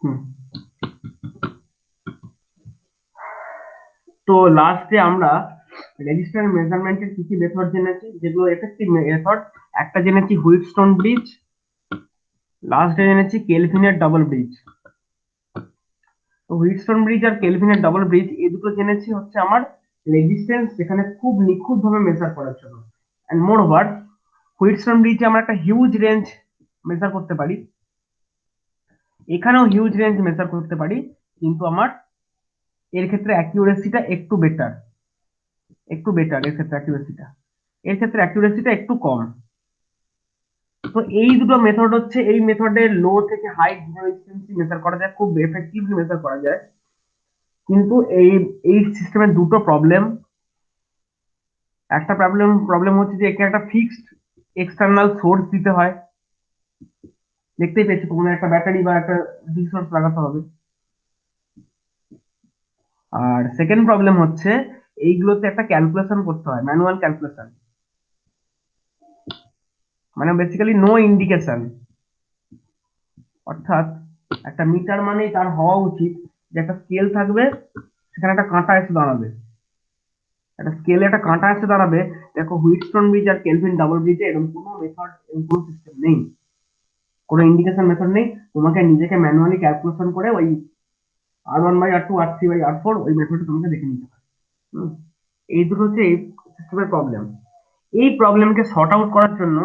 হুম। তো লাস্টে আমরা রেজিস্টার মেজারমেন্টের কি কি মেথড জেনেছি, যেগুলো এফেক্টিভ মেথড। একটা জেনেছি হুইটস্টোন ব্রিজ, লাস্টে জেনেছি কেলভিনের ডাবল ব্রিজ। তো হুইটস্টোন ব্রিজ আর কেলভিনের ডাবল ব্রিজ এই দুটো জেনেছি হচ্ছে আমার রেজিস্ট্যান্স যেখানে খুব নিখুঁত ভাবে মেজার করার জন্য। এন্ড মোর ওভার, হুইটস্টোন ব্রিজে আমরা একটা হিউজ রেঞ্জ মেজার করতে পারি, এখানেও হিউজ রেঞ্জ মেজার করতে পারি, কিন্তু আমার এর ক্ষেত্রে অ্যাকিউরেসিটা একটু বেটার এর ক্ষেত্রে অ্যাকিউরেসিটা একটু কম। তো এই দুটো মেথড হচ্ছে, এই মেথডে লো থেকে হাই রেজিস্ট্যান্স মেজার করা যায়, খুব এফেক্টিভলি মেজার করা যায়। কিন্তু এই সিস্টেমের দুটো প্রবলেম। একটা প্রবলেম হচ্ছে যে একে একটা ফিক্সড এক্সটার্নাল সোর্স দিতে হয়, দেখতেই পেয়েছি তোমাদের একটা ব্যাটারি বা একটা ডিসি সোর্স লাগাতে হবে। আর সেকেন্ড প্রবলেম হচ্ছে এইগুলোতে একটা ক্যালকুলেশন করতে হয়, ম্যানুয়াল ক্যালকুলেশন, মানে বেসিক্যালি নো ইন্ডিকেশন। অর্থাৎ একটা মিটার মানেই তার হওয়া উচিত যে একটা স্কেল থাকবে, সেখানে একটা কাঁটা এসে দাঁড়াবে, একটা স্কেলে একটা কাঁটা এসে দাঁড়াবে। দেখো হুইটস্টোন ব্রিজ আর কেলভিন ডাবল ব্রিজে এরকম কোনো মেথড, এরকম কোনো সিস্টেম নেই, কোনো ইন্ডিকেশন মেথড নেই। তোমাকে নিজেকে ম্যানুয়ালি ক্যালকুলেশন করে ওই R1/R2 R3/R4 ওই মেথডটা তোমাকে দেখে নিতে হবে। হুম। এই দুটো হচ্ছে এই সিস্টেমের প্রবলেম। এই প্রবলেমকে সর্ট আউট করার জন্য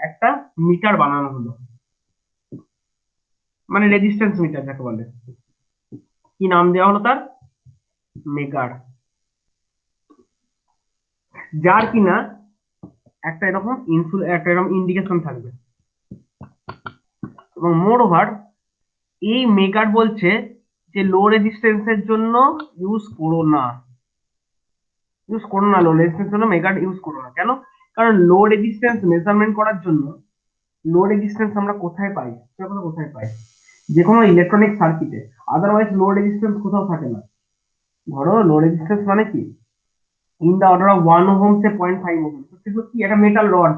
একটা মিটার বানানো হলো, মানে রেজিস্ট্যান্স মিটার যাকে বলে। কি নাম দেওয়া হলো তার? মেগার। যার কিনা একটা এরকম ইন্ডিকেশন থাকবে। এবং মোর ওভার, এই মেগার বলছে যে লো রেজিস্ট্যান্সের জন্য ইউজ করো না, লো রেজিস্ট্যান্স জন্য মেগার ইউজ করো না। কেন? কারণ লো রেজিস্ট্যান্স মেজারমেন্ট করার জন্য, লো রেজিস্ট্যান্স আমরা কোথায় পাই, সেটা কোথায় পাই? যে কোনো ইলেকট্রনিক সার্কিটে। আদারওয়াইজ লো রেজিস্ট্যান্স কোথাও থাকে না। ধরো লো রেজিস্ট্যান্স মানে কি, in the order of 1 ohm say 0.5 ohm, সেগুলো কি একটা মেটাল রড,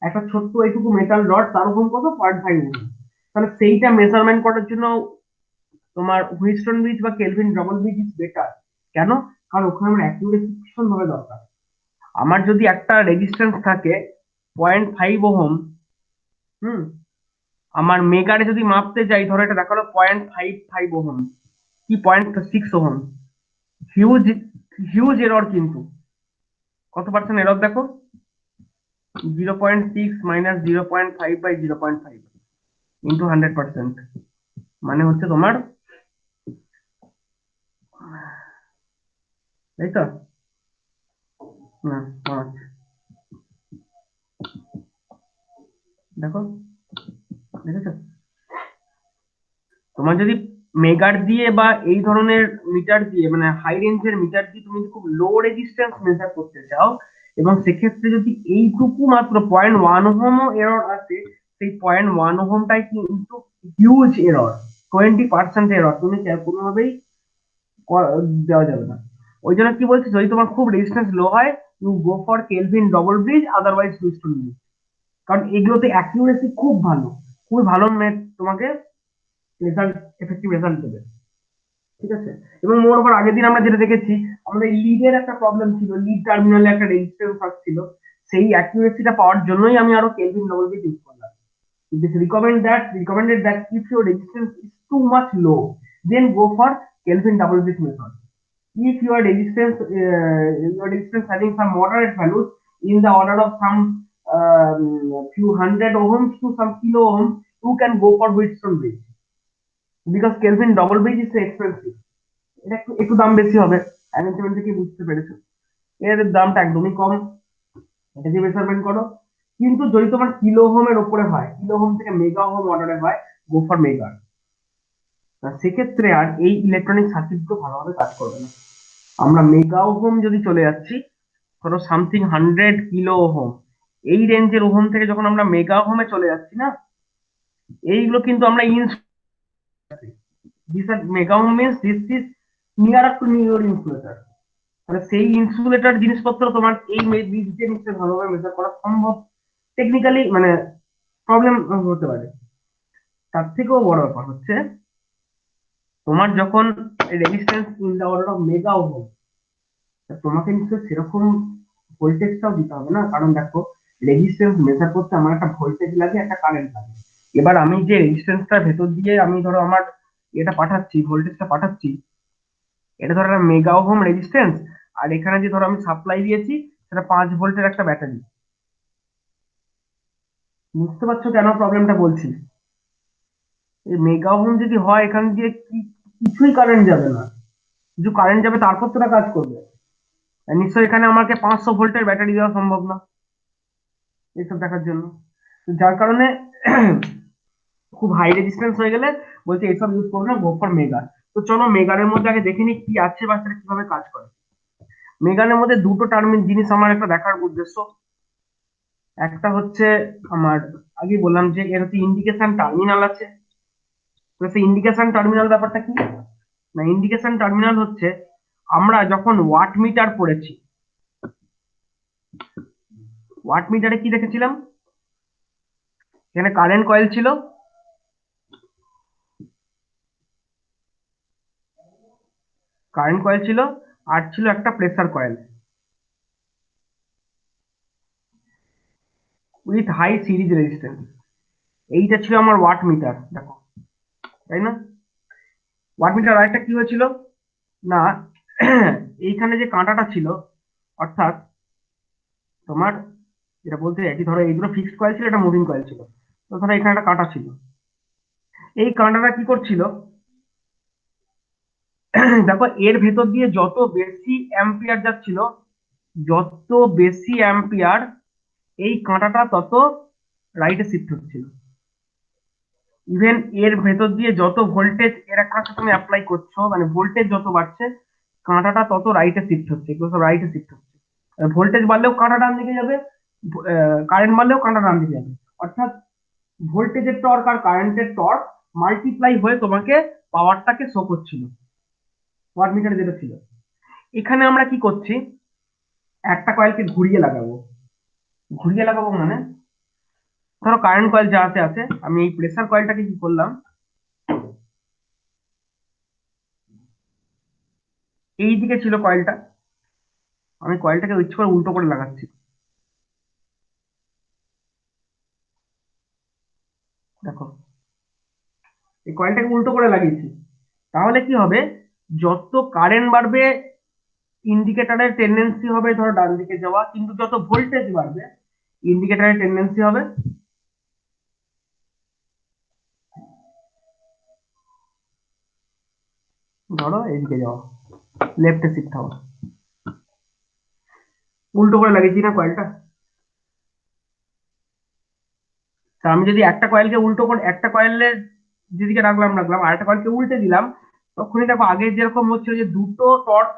একটা ছোট্ট এইটুকু মেটাল রড, তার ওহম কত? 0.5 ওহম। তাহলে সেইটা মেজারমেন্ট করার জন্য তোমার হুইটস্টোন ব্রিজ বা Kelvin double bridge is better. কেন? কারণ ওখানে আমার অ্যাকিউরেসি ভীষণ ভাবে দরকার। আমার যদি একটা রেজিস্ট্যান্স থাকে 0.5 ওহম, হুম, আমার মেগারে যদি মাপতে যাই, ধরো এটা দেখালো 0.55 ওহম কি 0.6 ওহম, হিউজ হিউজ এরর কিন্তু। কত পার্সেন্ট এরর দেখো, 0.6 মাইনাস 0.5/0.5 ইন্টু 100%, মানে হচ্ছে তোমার, তাই তো? না, দেখো, দেখেছো? তোমার যদি মেগার দিয়ে বা এই ধরনের মিটার দিয়ে, মানে হাই রেঞ্জের মিটার দিয়ে তুমি খুব লো রেজিস্ট্যান্স মেজার করতে চাও, এবং সেক্ষেত্রে যদি এইটুকু মাত্র 0.1 ওহম এরর আসে, সেই 0.1 ওহমটাই কিন্তু হিউজ এরর, 20% এরর, তুমি কোনোভাবেই দেওয়া যাবে না। ওই জন্য কি বলছি, যদি তোমার খুব রেজিস্ট্যান্স লো হয়, you go for Kelvin double bridge, otherwise Wheatstone bridge. কারণ এগুলোতে অ্যাকিউরেসি খুব ভালো, খুবই ভালো তোমাকে রেজাল্ট, এফেক্টিভ রেজাল্ট দেবে। ঠিক আছে? এবং মোর ওভার আগের দিন আমরা যেটা দেখেছি, আমাদের লিডের একটা প্রবলেম ছিল, লিড টার্মিনালে একটা রেজিস্ট্যান্স ছিল, সেই অ্যাকিউরেসিটা পাওয়ার জন্যই আমি আরো কেলভিন ডবল ব্রিজ ইউজ করলাম। It is recommended that if your resistance is too much low, then go for Kelvin double bridge method. If your resistance having some moderate values in the order of some few hundred ohms to some kilo ohms, you can go for Wheatstone bridge, because Kelvin double bridge is expensive. এটা একটু একটু দাম বেশি হবে, arrangement থেকে বুঝতে পেরেছো। এর দামটা একদমই কম, এটা দিয়ে মেজারমেন্ট করো। কিন্তু যদি তোমার কিলো ওহমের উপরে হয়, কিলো ওহম থেকে মেগা ওহম অর্ডারে হয়, গো ফর মেগা। সেক্ষেত্রে আর এই ইলেকট্রনিক সার্কিট গুলো ভালোভাবে কাজ করবে না। আমরা মেগা ওহম যদি চলে যাচ্ছি, ধরো সামথিং 100 কিলো ওহম, এই রেঞ্জের ওহম থেকে যখন আমরা মেগা ওহমে চলে যাচ্ছি না, এইগুলো কিন্তু আমরা this R mega ohm means this is near to নিউর ইনসুলেটর। তাহলে সেই ইনসুলেটর জিনিসপত্র তোমার এই বীজ দিয়ে নিশ্চয়ই ভালোভাবে মেজার করা সম্ভব, টেকনিক্যালি মানে প্রবলেম হতে পারে। তার থেকেও বড় ব্যাপার হচ্ছে তোমার যখন resistance in the order of mega ohm, তোমাকে নিশ্চয়ই সেরকম ভোল্টেজটাও দিতে হবে না, কারণ দেখো রেজিস্ট্যান্স মেজার করতে আমার একটা ভোল্টেজ লাগে, একটা কারেন্ট লাগে। এবার আমি যে রেজিস্ট্যান্সটার ভেতর দিয়ে আমি ধরো আমার এটা পাঠাচ্ছি, ভোল্টেজটা পাঠাচ্ছি, এটা ধরো একটা মেগা ওহম রেজিস্ট্যান্স, আর এখানে যে ধরো আমি সাপ্লাই দিয়েছি সেটা 5 ভোল্টের একটা ব্যাটারি। বুঝতে পারছো কেন প্রবলেমটা বলছি? এই মেগা ওহম যদি হয় এখান দিয়ে কিছুই কারেন্ট যাবে না, কিছু কারেন্ট যাবে তারপর তোরা কাজ করবে। আর নিশ্চয়ই এখানে আমাকে 500 ভোল্টের ব্যাটারি দেওয়া সম্ভব না এইসব দেখার জন্য। তো যার কারণে খুব হাই রেজিস্ট্যান্স হয়ে গেলে বলছে এইসব ইউজ করো না, গো ফর মেগা। তো চলো মেগানের মধ্যে আগে দেখে নিই কি আছে বা সেটা কিভাবে কাজ করে। মেগানের মধ্যে দুটো টার্মিন জিনিস আমার একটা দেখার উদ্দেশ্য। একটা হচ্ছে আমার আগেই বললাম যে এর হচ্ছে ইন্ডিকেশন টার্মিনাল আছে। তো সেই ইন্ডিকেশন টার্মিনাল ব্যাপারটা কি? না, ইন্ডিকেশন টার্মিনাল হচ্ছে আমরা যখন ওয়াট মিটার পড়েছি, ওয়াট মিটারে কি দেখেছিলাম? এখানে কারেন্ট কয়েল ছিল, কারেন্ট কয়েল ছিল, আর ছিল একটা pressure coil with high series resistance. এইটা ছিল আমার ওয়াট মিটার, দেখো, তাই না? ওয়াট মিটার আরেকটা কি হয়েছিল না, এইখানে যে কাঁটাটা ছিল, অর্থাৎ তোমার যেটা বলতে চাইছি, ধরো এইগুলো ফিক্সড কয়েল ছিল, এটা মুভিং কয়েল ছিল। তো ধরো এখানে একটা কাঁটা ছিল, এই কাঁটাটা কি করছিল, দেখো এর ভেতর দিয়ে যত বেশি অ্যাম্পিয়ার যাচ্ছিল, যত বেশি অ্যাম্পিয়ার, এই কাঁটাটা তত রাইটে শিফট হচ্ছিল। ইভেন এর ভেতর দিয়ে যত ভোল্টেজ এর কাছে তুমি অ্যাপ্লাই করছো, মানে ভোল্টেজ যত বাড়ছে, কাঁটাটা তত রাইটে শিফট হচ্ছে, এগুলো সব রাইটে শিফট হচ্ছে। ভোল্টেজ বাড়লেও কাঁটা ডান দিকে যাবে, কারেন্ট বাড়লেও কাঁটা ডান দিকে যাবে। অর্থাৎ ভোল্টেজের টর্ক আর কারেন্টের টর্ক মাল্টিপ্লাই হয়ে তোমাকে পাওয়ারটাকে শো করছিল, ওয়াট মিটারে যেটা ছিল। এখানে আমরা কি করছি, একটা কয়েলকে ঘুরিয়ে লাগাবো। ঘুরিয়ে লাগাবো মানে ধরো কারেন্ট কয়েল যাতে আছে, আমি এই প্রেসার কয়েলটাকে কি করলাম, এই দিকে ছিল কয়েলটা, আমি কয়েলটাকে ইচ্ছে করে উল্টো করে লাগাচ্ছি, দেখো এই কয়েলটাকে উল্টো করে লাগিয়েছি। তাহলে কি হবে, যত কারেন্ট বাড়বে ইন্ডিকেটরের টেন্ডেন্সি হবে ধরো ডান দিকে যাওয়া, কিন্তু যত ভোল্টেজ বাড়বে ইন্ডিকেটরের টেন্ডেন্সি হবে ধরো এইদিকে যাওয়া, লেফটে শিফট হওয়া। উল্টো করে লাগিয়েছি না কয়েলটা? তা আমি যদি একটা কয়েলকে উল্টো করে, একটা কয়েলের যেদিকে রাখলাম রাখলাম, আর একটা কয়েলকে উল্টে দিলাম, তখনই দেখো আগে যেরকম হচ্ছিল যে দুটো টর্ক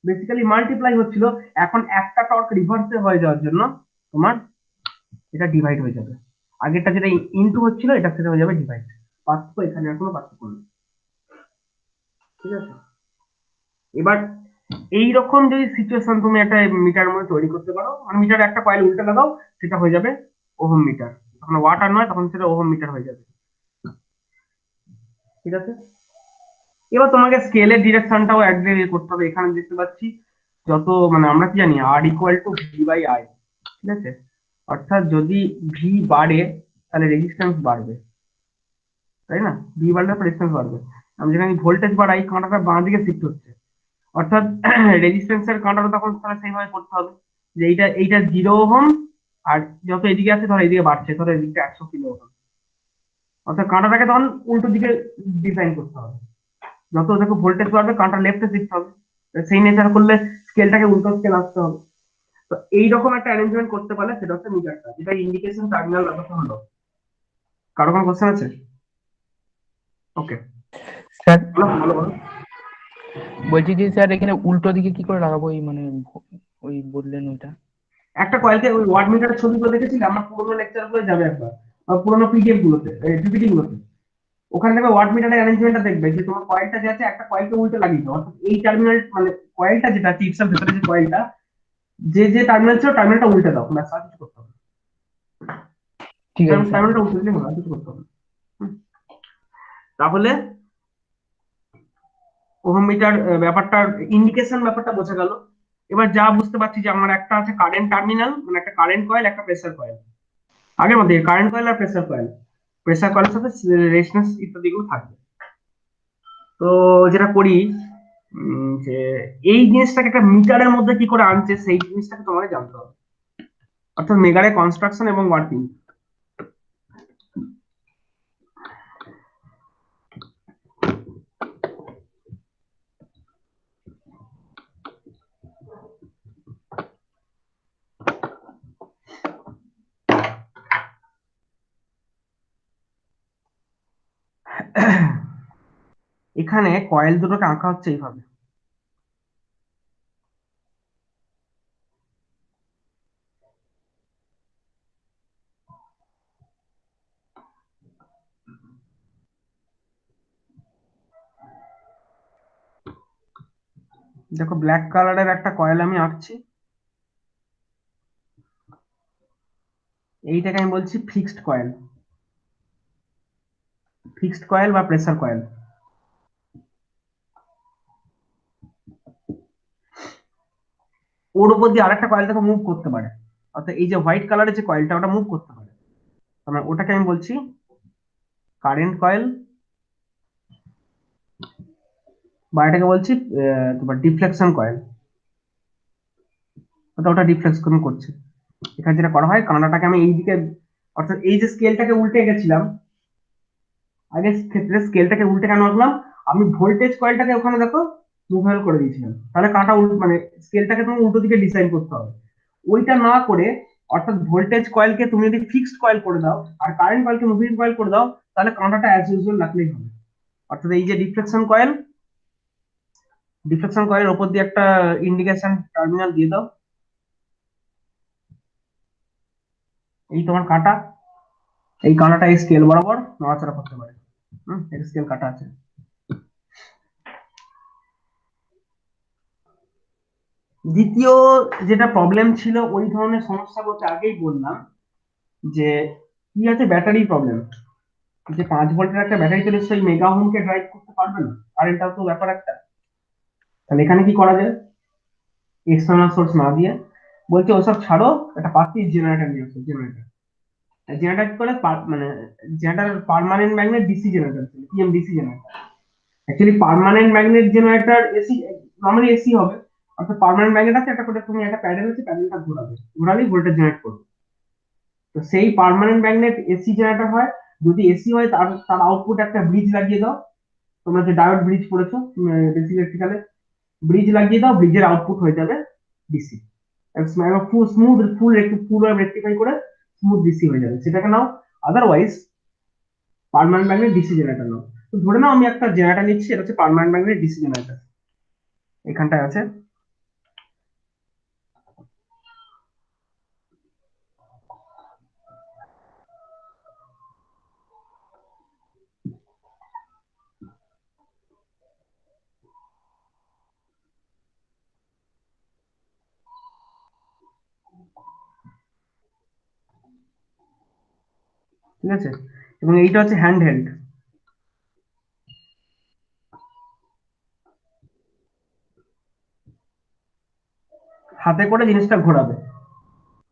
বেসিক্যালি মাল্টিপ্লাই হচ্ছিল, এখন একটা টর্ক রিভার্সে হয়ে যাওয়ার জন্য তোমার এটা ডিভাইড হয়ে যাবে। আগেরটা যেটা ইনটু হচ্ছিল এটা সেটা হয়ে যাবে ডিভাইড। পার্থক্য এখানে আর কোনো পার্থক্য নেই, ঠিক আছে? এবার এইরকম যদি সিচুয়েশন তুমি একটা মিটার মধ্যে তৈরি করতে পারো, মানে মিটার একটা কয়েল উল্টে লাগাও, সেটা হয়ে যাবে ওহম মিটার। তখন ওয়াট আর নয়, তখন সেটা ওহম মিটার হয়ে যাবে, ঠিক আছে? এবার তোমাকে স্কেলের ডিরেকশনটাও একদিকে করতে হবে। এখানে দেখতে পাচ্ছি যত, মানে আমরা কি জানি R equal to V by I, ঠিক আছে? অর্থাৎ যদি ভি বাড়ে তাহলে রেজিস্ট্যান্স বাড়বে, তাই না? ভি বাড়লে রেজিস্ট্যান্স বাড়বে। আমি যেখানে ভোল্টেজ বাড়াই, কাঁটাটা বাঁ দিকে শিফট হচ্ছে, অর্থাৎ রেজিস্ট্যান্সের কাঁটাটা তখন তাহলে সেইভাবে করতে হবে যে এইটা এইটা 0 ওহম, আর যত এদিকে আছে ধরো এদিকে বাড়ছে, ধরো এদিকে 100 কিলো ওহম, অর্থাৎ কাঁটাটাকে তখন উল্টো দিকে ডিজাইন করতে হবে। যত দেখো ভোল্টেজ বাড়বে কাঁটা লেফটে শিফট হবে, সেই নেচার করলে স্কেলটাকে উল্টো স্কেল আসতে হবে। তো এইরকম একটা অ্যারেঞ্জমেন্ট করতে পারলে সেটা হচ্ছে মিটারটা, যেটা ইন্ডিকেশন টার্মিনাল ব্যাপারটা হলো। কারো কোনো কোশ্চেন আছে? ওকে, স্যার বলো বলো বলো। বলছি যে স্যার এখানে উল্টো দিকে কি করে লাগাবো, ওই মানে ওই বললেন ওইটা? একটা কয়েলকে ওই ওয়াট মিটারের ছবিগুলো দেখেছিলে আমরা পুরোনো লেকচার গুলো যাবে একবার, বা পুরোনো পিডিএফ গুলোতে, পিপিটি গুলোতে, ওখানে দেখবে ওয়াট মিটারের অ্যারেঞ্জমেন্টটা দেখবে যে তোমার কয়েলটা যে আছে একটা কয়েলকে উল্টে লাগিয়ে দাও, অর্থাৎ এই টার্মিনাল মানে কয়েলটা যেটা চিপসের ভেতরে যে কয়েলটা, যে যে টার্মিনাল ছিল টার্মিনালটা উল্টে দাও, ব্যাস আর কিছু করতে হবে না। ঠিক আছে স্যার। টার্মিনালটা উল্টে দিলে হলো, আর কিছু করতে হবে না। হুম। তাহলে ওহম মিটার ব্যাপারটা, ইন্ডিকেশন ব্যাপারটা বোঝা গেল। এবার যা বুঝতে পারছি যে আমার একটা আছে কারেন্ট টার্মিনাল, মানে একটা কারেন্ট কয়েল, একটা প্রেসার কয়েল। আগের মধ্যে কারেন্ট কয়েল আর প্রেসার কয়েল, প্রেসার কয়েলের সাথে রেজিস্ট্যান্স ইত্যাদি গুলো থাকবে। তো যেটা করি, যে এই জিনিসটাকে একটা মিটারের মধ্যে কি করে আনছে সেই জিনিসটাকে তোমাকে জানতে হবে, অর্থাৎ মেগারের কনস্ট্রাকশন এবং ওয়ার্কিং। এখানে কয়েল দুটোকে আঁকা হচ্ছে এইভাবে। দেখো ব্ল্যাক কালারের একটা কয়েল আমি আঁকছি, এইটাকে আমি বলছি ফিক্সড কয়েল, ফিক্সড কয়েল বা প্রেসার কয়েল। ওর উপর দিয়ে আরেকটা কয়েল দেখো মুভ করতে পারে, অর্থাৎ এই যে হোয়াইট কালারের যে কয়েলটা ওটা মুভ করতে পারে, মানে ওটাকে আমি বলছি কারেন্ট কয়েল, বা এটাকে বলছি তোমার ডিফ্লেকশন কয়েল, ওটা ডিফ্লেকশন করছে। এখানে যেটা করা হয়, কানাটাকে আমি এইদিকে, অর্থাৎ এই যে স্কেলটাকে উল্টে গেছিলাম, আগের ক্ষেত্রে স্কেলটাকে উল্টে কেন আঁকলাম, আমি ভোল্টেজ কয়েলটাকে ওখানে দেখো মুভেবল করে দিয়েছিলাম, তাহলে কাঁটা উল্টো, মানে স্কেলটাকে তুমি উল্টো দিকে ডিজাইন করতে হবে। ওইটা না করে, অর্থাৎ ভোল্টেজ কয়েলকে তুমি যদি ফিক্সড কয়েল করে দাও আর কারেন্ট কয়েলকে মুভিং কয়েল করে দাও, তাহলে কাঁটাটা অ্যাজ ইউজুয়াল রাখলেই হবে। অর্থাৎ এই যে ডিফ্লেকশন কয়েল, ডিফ্লেকশন কয়েলের ওপর দিয়ে একটা ইন্ডিকেশন টার্মিনাল দিয়ে দাও, এই তোমার কাঁটা, এই কাঁটাটা এই স্কেল বরাবর নড়াচড়া করতে পারে। স্কেল কাটা আছে। দ্বিতীয় যেটা প্রবলেম ছিল ওই ধরনের সমস্যা বলতে আগেই বললাম, যে কি আছে, ব্যাটারি প্রবলেম। যে 5 ভোল্টের একটা ব্যাটারি চলে সেই মেগা হোমকে ড্রাইভ করতে পারবে না, কারেন্টটাও তো ব্যাপার একটা। তাহলে এখানে কি করা যায়, এক্সটার্নাল সোর্স না দিয়ে বলছে ওসব ছাড়ো, একটা পাসিভ জেনারেটর নিয়ে আসো। জেনারেটর, জেনারেটর কি করে, মানে generator permanent magnet DC generator, PMDC generator. Actually permanent magnet generator AC, normally AC হবে। অর্থাৎ পার্মানেন্ট ম্যাগনেট আছে, একটা করে তুমি একটা প্যাডেল আছে, প্যাডেলটা ঘোরাবে, ঘোরালেই ভোল্টেজ জেনারেট করবে। তো সেই পার্মানেন্ট ম্যাগনেট এসি জেনারেটর হয়। যদি এসি হয় তার তার আউটপুট একটা ব্রিজ লাগিয়ে দাও, তোমরা যে ডায়োড ব্রিজ পড়েছো বেসিক ইলেকট্রিক্যালে, ব্রিজ লাগিয়ে দাও, ব্রিজের আউটপুট হয়ে যাবে DC. Full smooth, full rectify করে স্মুথ ডিসি হয়ে যাবে, সেটাকে নাও। Otherwise permanent magnet DC generator নাও। তো ধরে নাও আমি একটা জেনারেটর নিচ্ছি, এটা হচ্ছে পার্মানেন্ট ম্যাগনেট ডিসি জেনারেটর, এখানটায় আছে। ঠিক আছে, এবং এইটা হচ্ছে হ্যান্ড হেল্ড, হাতে করে জিনিসটা ঘোরাবে।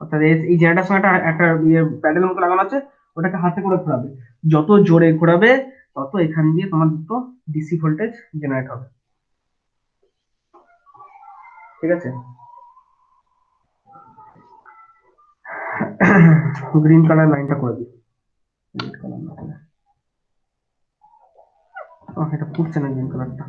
অর্থাৎ এই জেনারেটার সঙ্গে একটা একটা ইয়ে প্যাডেল মতো লাগানো আছে, ওটাকে হাতে করে ঘোরাবে। যত জোরে ঘোরাবে তত এখান দিয়ে তোমার দুটো ডিসি ভোল্টেজ জেনারেট হবে। ঠিক আছে, গ্রিন কালার লাইনটা করে দিই, রেড কালার না করে। ও, এটা ফুটছে না গ্রিন কালারটা।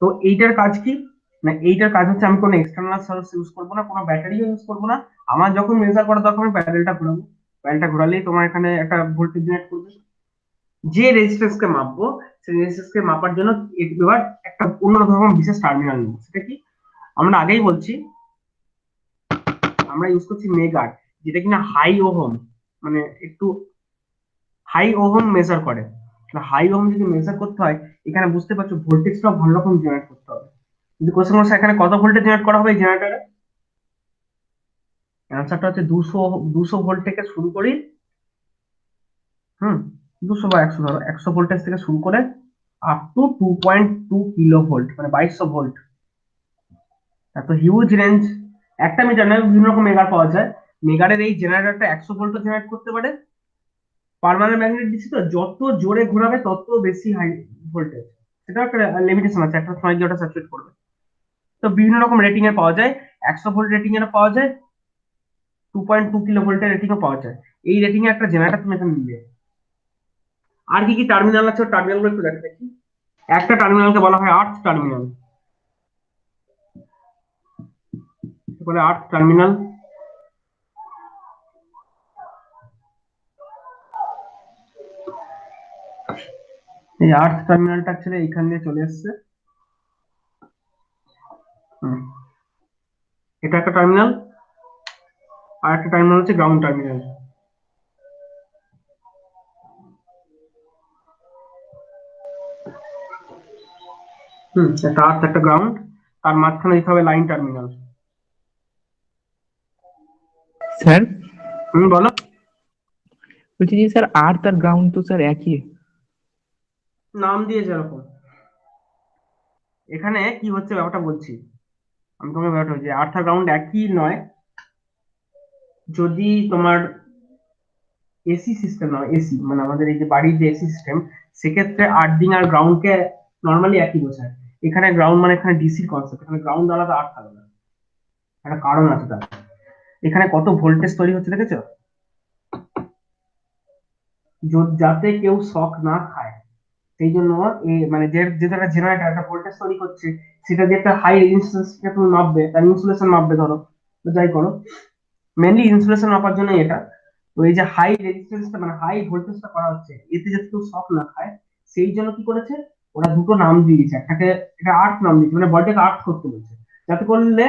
তো এইটার কাজ কি, না এইটার কাজ হচ্ছে আমি কোনো এক্সটার্নাল সোর্স ইউজ করবো না, কোনো ব্যাটারিও ইউজ করবো না। আমার যখন মেজার করা দরকার আমি প্যাডেলটা ঘোরাবো, প্যাডেলটা ঘোরালেই তোমার এখানে একটা ভোল্টেজ জেনারেট করবে। যে রেজিস্ট্যান্স কে মাপবো সেই রেজিস্ট্যান্স কে মাপার জন্য এবার একটা অন্য ধরনের বিশেষ টার্মিনাল নেবো। সেটা কি, আমরা আগেই বলছি, আমরা ইউজ করছি মেগার, যেটা কিনা হাই ওহম, মানে একটু হাই ওহম মেজার করে। হাই ওহম যদি মেজার করতে হয়, এখানে বুঝতে পারছো ভোল্টেজটা ভালো রকম জেনারেট করতে হবে। যদি কোশ্চেন করছে এখানে কত ভোল্টেজ জেনারেট করা হবে এই জেনারেটরে, অ্যান্সারটা হচ্ছে 200 ভোল্ট থেকে শুরু করি। হুম, 200 বা 100, ধরো 100 ভোল্টেজ থেকে শুরু করে আপ টু 2.2 কিলো ভোল্ট, মানে 2200 ভোল্ট। এত হিউজ রেঞ্জ। একটা মিটার নয়, বিভিন্ন রকম মেগার পাওয়া যায়। মেগারের এই জেনারেটরটা 100 ভোল্ট জেনারেট করতে পারে। পার্মানেন্ট ম্যাগনেট ডিসি তো, যত জোরে ঘোরাবে তত বেশি হাই ভোল্টেজ। সেটা একটা লিমিটেশন আছে, একটা সময় গিয়ে ওটা স্যাচুরেট করবে। তো বিভিন্ন রকম রেটিং এর পাওয়া যায়, 100 ভোল্ট রেটিং এর পাওয়া যায়, 2.2 কিলো ভোল্টের রেটিং ও পাওয়া যায়। এই রেটিং এর একটা জেনারেটর তুমি এখানে নিলে। আর কি কি টার্মিনাল আছে, টার্মিনাল গুলো একটু দেখে দেখি। একটা টার্মিনালকে বলা হয় আর্থ টার্মিনাল, বলে আর্থ টার্মিনাল। এই আর্থ টার্মিনালটা ছেড়ে এইখান দিয়ে চলে এসছে। হুম, এটা একটা টার্মিনাল। আর একটা টার্মিনাল হচ্ছে গ্রাউন্ড টার্মিনাল। একটা আর্থ একটা গ্রাউন্ড, আর মাঝখানে দিতে হবে লাইন টার্মিনাল। স্যার বলো। বলছি যে স্যার আর্থ আর গ্রাউন্ড তো স্যার একই। নাম দিয়েছে এরকম। এখানে কি হচ্ছে ব্যাপারটা বলছি আমি তোমাকে, ব্যাপারটা হচ্ছে আর্থ আর গ্রাউন্ড একই নয়। যদি তোমার এসি সিস্টেম নয়, এসি মানে আমাদের এই যে বাড়ির যে এসি সিস্টেম, সেক্ষেত্রে আর্থিং আর গ্রাউন্ডকে নর্মালি একই বোঝায়। এখানে গ্রাউন্ড মানে এখানে ডিসির কনসেপ্ট, এখানে গ্রাউন্ড আলাদা আর্থ আলাদা। একটা কারণ আছে তার। এখানে কত ভোল্টেজ তৈরি হচ্ছে দেখেছো? যাতে কেউ শক না খায়, সেই জন্য মানে যে যেটা একটা জেনারেটর একটা ভোল্টেজ তৈরি করছে, সেটা যে একটা হাই রেজিস্ট্যান্স তুমি মাপবে, তার ইনসুলেশন মাপবে ধরো, তো যাই করো, মেনলি ইনসুলেশন মাপার জন্য এটা। তো এই যে হাই রেজিস্ট্যান্সটা মানে হাই ভোল্টেজটা করা হচ্ছে, এতে যাতে কেউ শক না খায়, সেই জন্য কি করেছে, ওরা দুটো নাম দিয়েছে। একটাকে এটা আর্ট নাম দিয়েছে, মানে বলটাকে আর্ট করতে বলছে, যাতে করলে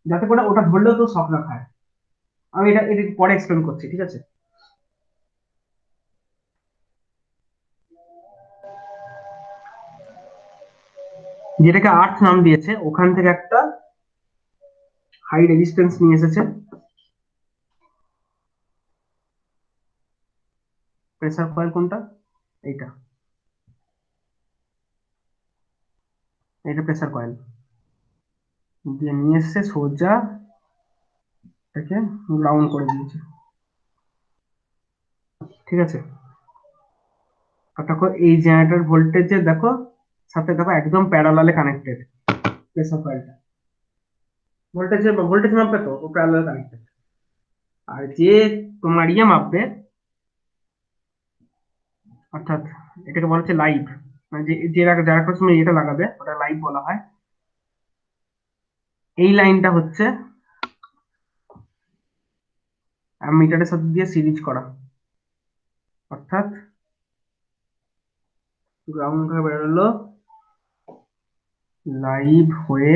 যাতে করে ওটা ধরলেও কেউ শক না খায়। আমি এটা এটা পরে এক্সপ্লেন করছি, ঠিক আছে? যেটাকে আর্থ নাম দিয়েছে, ওখান থেকে একটা হাই রেজিস্ট্যান্স নিয়ে এসেছে। প্রেসার কয়েল কোনটা? এইটা, এটা প্রেসার কয়েল দিয়ে নিয়ে এসছে সোজা, এটাকে গ্রাউন্ড করে দিয়েছে, ঠিক আছে? আর দেখো এই জেনারেটর ভোল্টেজে দেখো, সাথে দেখো একদম প্যারালালে কানেক্টেড প্রেসার কয়েলটা। ভোল্টেজ মাপবে তো ও প্যারালালে কানেক্টেড। আর যে তোমার ইয়ে মাপবে, অর্থাৎ এটাকে বলা হচ্ছে লাইভ, মানে যে যে যারা কোনো সময় এটা লাগাবে ওটা লাইভ বলা হয়। এই লাইনটা হচ্ছে মিটারের সাথে দিয়ে সিরিজ করা, অর্থাৎ গ্রাউন্ড হয়ে বেরোলো, লাইভ হয়ে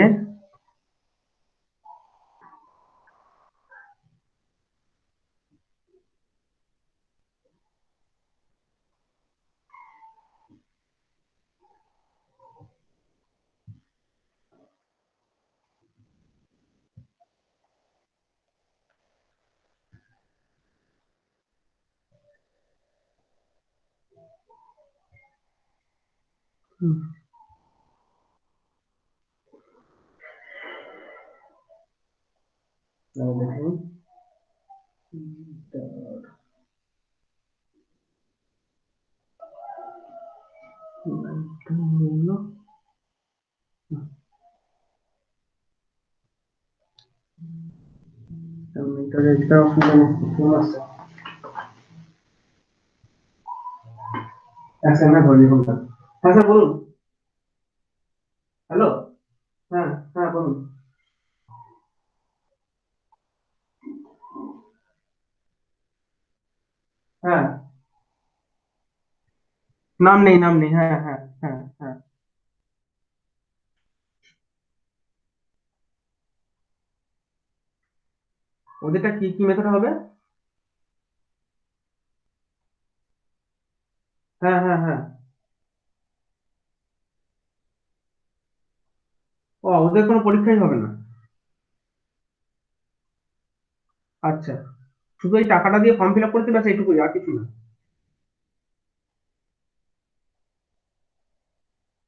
হুম, দেখুন মিটারের এটা ফেমাস। আচ্ছা না বলি কোনটা? হ্যাঁ স্যার বলুন। হ্যালো। হ্যাঁ, হ্যাঁ বলুন। হ্যাঁ, নাম নেই, নাম নেই, হ্যাঁ হ্যাঁ হ্যাঁ হ্যাঁ। ওদেরটা কি কি মেথড হবে? হ্যাঁ হ্যাঁ হ্যাঁ। ও, ওদের কোনো পরীক্ষাই হবে না? আচ্ছা, শুধু এই টাকাটা দিয়ে ফর্ম ফিল আপ করতে ব্যাস এইটুকুই, আর কিছু না?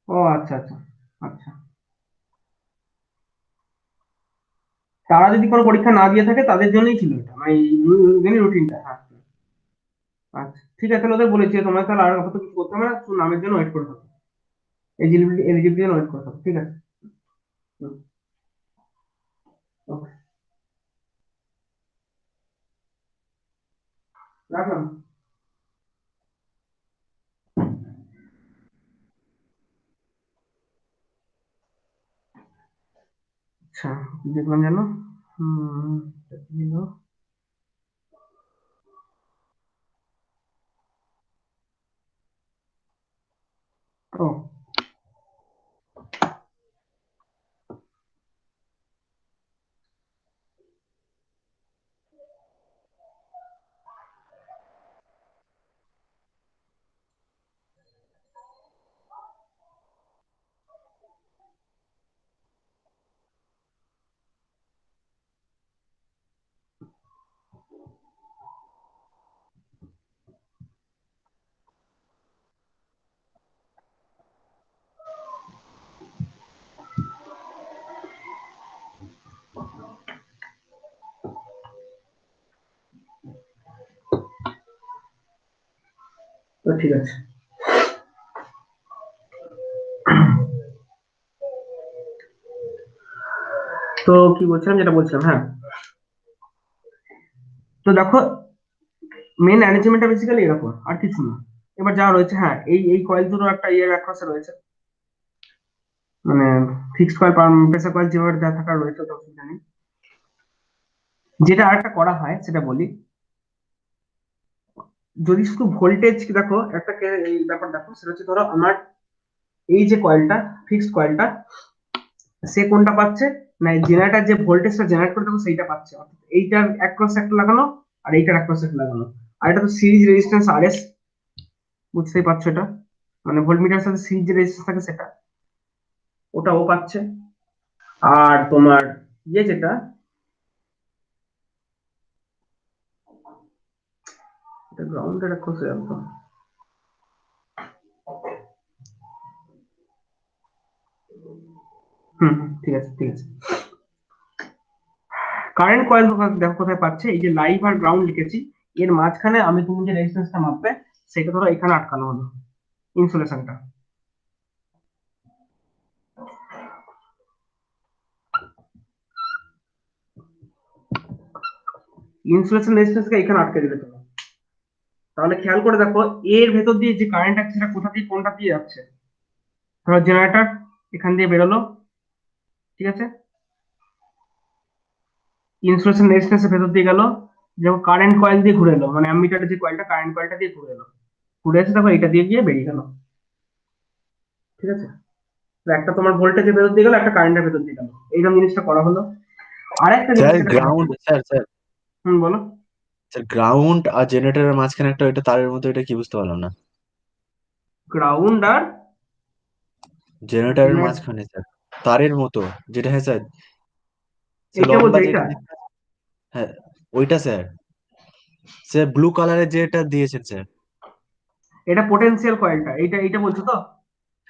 ও আচ্ছা আচ্ছা। আচ্ছা, তারা যদি কোনো পরীক্ষা না দিয়ে থাকে তাদের জন্যই ছিল এটা, মানে এই রুটিনটা। হ্যাঁ। আচ্ছা ঠিক আছে, তাহলে ওদের বলেছি তোমার তাহলে আর আপাতত কিছু করতে হবে না, শুধু নামের জন্য ওয়েট করে থাকো, এলিজিবিলিটি জন্য ওয়েট করে থাকো, ঠিক আছে? হুম, ওকে, রাখলাম। আচ্ছা, কি দেখলাম জানো? এটা কি ছিল? ও, তো ঠিক আছে। তো কি বলছিলাম, যেটা বলছিলাম, হ্যাঁ। তো দেখো, মেন অ্যারেঞ্জমেন্টটা বেসিক্যালি এরকম, আর কিছু না। এবার যা রয়েছে, হ্যাঁ, এই কয়েল দুটো একটা ইয়ের অ্যাক্রসে রয়েছে, মানে ফিক্সড কয়েল, প্রেসার কয়েল যেভাবে যা থাকার রয়েছে, ওটা অসুবিধা নেই। যেটা আরেকটা করা হয় সেটা বলি, যদি শুধু ভোল্টেজ দেখো, এই ব্যাপার দেখো, সেটা হচ্ছে ধরো আমার এই যে কয়েলটা, ফিক্সড কয়েলটা, সে কোনটা পাচ্ছে, না জেনারেটর যে ভোল্টেজটা জেনারেট করে দেবো সেইটা পাচ্ছে, অর্থাৎ এইটার অ্যাক্রস একটা লাগানো আর এইটার অ্যাক্রস একটা লাগানো। আর এটা তো সিরিজ রেজিস্ট্যান্স আরএস, বুঝতেই পারছো এটা, মানে ভোল্টমিটার সাথে সিরিজ যে রেজিস্ট্যান্স থাকে সেটা, ওটা ও পাচ্ছে। আর তোমার ইয়ে যেটা, এটা গ্রাউন্ডের অ্যাক্রস হয়ে যাবে তো। ঠিক আছে ঠিক আছে। কারেন্ট কয়েল দেখো কোথায় পাচ্ছে, এই যে লাইভ আর গ্রাউন্ড লিখেছি, এর মাঝখানে আমি তুমি যে রেজিস্ট্যান্সটা মাপবে সেটা ধরো এখানে আটকানো হলো, ইনসুলেশনটা। ইনসুলেশন রেজিস্ট্যান্সকে এখানে আটকে দিলে তুমি, তাহলে খেয়াল করে দেখো, এর ভেতর দিয়ে যে কারেন্ট আছে সেটা কোথা দিয়ে কোনটা দিয়ে যাচ্ছে। ধরো জেনারেটর এখান দিয়ে বেরোলো, ঠিক আছে, ইনসুলেশন রেজিস্ট্যান্সের ভেতর দিয়ে গেল, যেমন কারেন্ট কয়েল দিয়ে ঘুরে এলো, মানে অ্যামিটারের যে কয়েলটা, কারেন্ট কয়েলটা দিয়ে ঘুরে এলো, ঘুরে এসে দেখো এটা দিয়ে গিয়ে বেরিয়ে গেল, ঠিক আছে? তো একটা তোমার ভোল্টেজের ভেতর দিয়ে গেল, একটা কারেন্টের ভেতর দিয়ে গেল, এইরকম জিনিসটা করা হলো। আর একটা জিনিস স্যার যেটা করা গ্রাউন্ড হলো, স্যার স্যার বলো। স্যার গ্রাউন্ড আর জেনারেটরের মাঝখানে একটা ওইটা তারের মতো, এটা কি বুঝতে পারলাম না। গ্রাউন্ড আর জেনারেটরের জেনারেট, মাঝখানে স্যার তারের মতো, যেটা, হ্যাঁ স্যার, সে এইটা বলছো লম্বা এইটা? যেটা হ্যাঁ ওইটা স্যার। স্যার ব্লু কালারের যেটা দিয়েছেন স্যার। এটা পোটেনশিয়াল কয়েলটা, এইটা এইটা বলছো তো?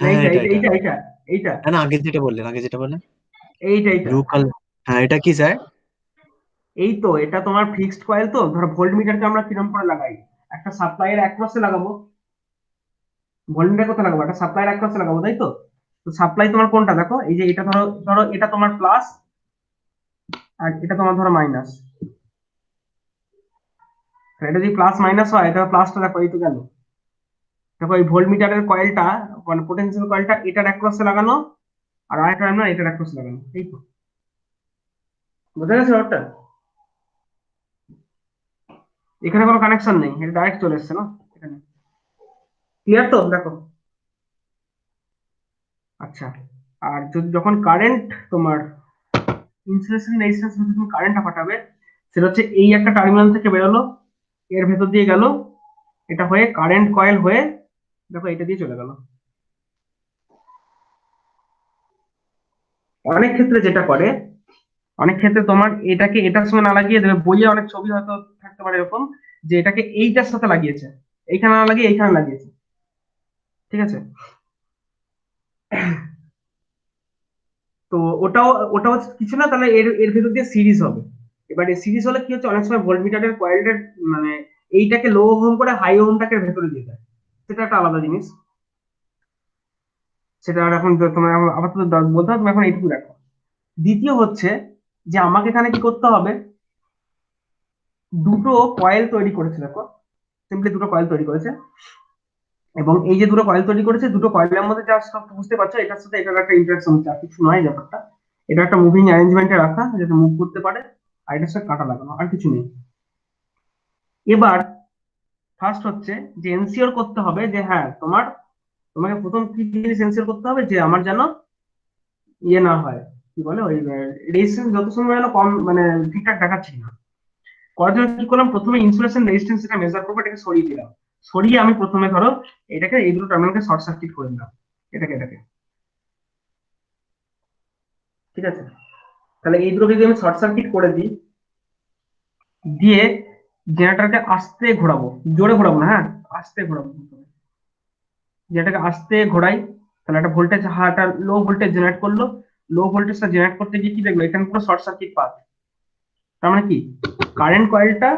না হ্যাঁ হ্যাঁ, এইটা এটা এইটা এটা এইটা এইটা এইটা না না, আগে যেটা বললেন এইটা এইটা ব্লু কালার। হ্যাঁ, এটা কি স্যার? এই তো, এটা তোমার ফিক্সড কয়েল, তো ধরো ভোল্ট মিটারকে আমরা কিরকম করে লাগাই, একটা সাপ্লাইয়ের অ্যাক্রসে লাগাবো, ভোল্ট মিটার কোথায় লাগাবো, একটা সাপ্লাইয়ের অ্যাক্রসে লাগাবো, তাই তো? তো সাপ্লাই তোমার কোনটা দেখো, এই যে এটা ধরো, এটা তোমার প্লাস, আর এটা তোমার ধরো মাইনাস। এটা যদি প্লাস মাইনাস হয়, তাহলে প্লাসটা দেখো এই তো গেল, দেখো এই ভোল্ট মিটারের কয়েলটা, মানে পোটেনশিয়াল কয়েলটা এটার অ্যাক্রসে লাগানো, আর আরেকটা আমরা এটার অ্যাক্রসে লাগানো, এই তো। বোঝা গেছে ব্যাপারটা? এখানে কোনো কানেকশন নেই, এটা ডাইরেক্ট চলে এসছে না এখানে। ক্লিয়ার তো, দেখো। আচ্ছা, আর যদি যখন কারেন্ট তোমার ইনসুলেশন রেজিস্ট্যান্স তুমি কারেন্টটা পাঠাবে, সেটা হচ্ছে এই একটা টার্মিনাল থেকে বেরোলো, এর ভেতর দিয়ে গেল, এটা হয়ে কারেন্ট কয়েল হয়ে, দেখো এটা দিয়ে চলে গেল, অনেক ক্ষেত্রে যেটা করে, অনেক ক্ষেত্রে তোমার এটাকে এটার সঙ্গে না লাগিয়ে দেবে, বইয়ে অনেক ছবি হয়তো থাকতে পারে এরকম, যে এটাকে এইটার সাথে লাগিয়েছে, এইখানে না লাগিয়ে এইখানে লাগিয়েছে, ঠিক আছে? তো ওটাও ওটা হচ্ছে কিছু না, তাহলে এর এর ভেতর দিয়ে সিরিজ হবে। এবার এই সিরিজ হলে কি হচ্ছে, অনেক সময় ভোল্টমিটারের কয়েলের মানে এইটাকে লো ওহম করে হাই ওহমটাকে ভেতরে দিয়ে দেয়, সেটা একটা আলাদা জিনিস। সেটা আর এখন তোমার আপাতত বলতে হবে, তুমি এখন এইটুকু দেখো। দ্বিতীয় হচ্ছে যে আমাকে এখানে কি করতে হবে, দুটো কয়েল তৈরি করেছে, দেখো সিম্পলি দুটো কয়েল তৈরি করেছে, এবং এই যে দুটো কয়েল তৈরি করেছে, দুটো কয়েলের মধ্যে যা সব বুঝতে পারছো, এটার সাথে এটার একটা ইন্টারাকশন হচ্ছে, আর কিছু নয় ব্যাপারটা। এটা একটা মুভিং অ্যারেঞ্জমেন্টে রাখা, যাতে মুভ করতে পারে, আর এটার সাথে কাটা লাগানো, আর কিছু নেই। এবার ফার্স্ট হচ্ছে যে এনসিওর করতে হবে যে হ্যাঁ তোমাকে প্রথম কি জিনিস এনসিওর করতে হবে, যে আমার যেন ইয়ে না হয়, কি বলে ওই রেজিস্ট্যান্স যত সময় যেন কম মানে ঠিকঠাক দেখাচ্ছি না। করার জন্য কি করলাম, প্রথমে ইনসুলেশন রেজিস্ট্যান্স এটা মেজার করবো, এটাকে সরিয়ে দিলাম। সরিয়ে আমি প্রথমে ধরো এটাকে এই দুটো টার্মিনালকে শর্ট সার্কিট করে দিলাম, এটাকে, ঠিক আছে? তাহলে এই দুটো যদি আমি শর্ট সার্কিট করে দিই, দিয়ে জেনারেটরকে আস্তে ঘোরাবো, জোরে ঘোরাবো না, হ্যাঁ আস্তে ঘোরাবো। যেটাকে আস্তে ঘোরাই, তাহলে একটা ভোল্টেজ একটা লো ভোল্টেজ জেনারেট করলো। লো ভোল্টেজটা জেনারেট করতে গিয়ে কি দেখলো, এখানে পুরো শর্ট সার্কিট পাথ। তার মানে কি, কারেন্ট কয়েলটা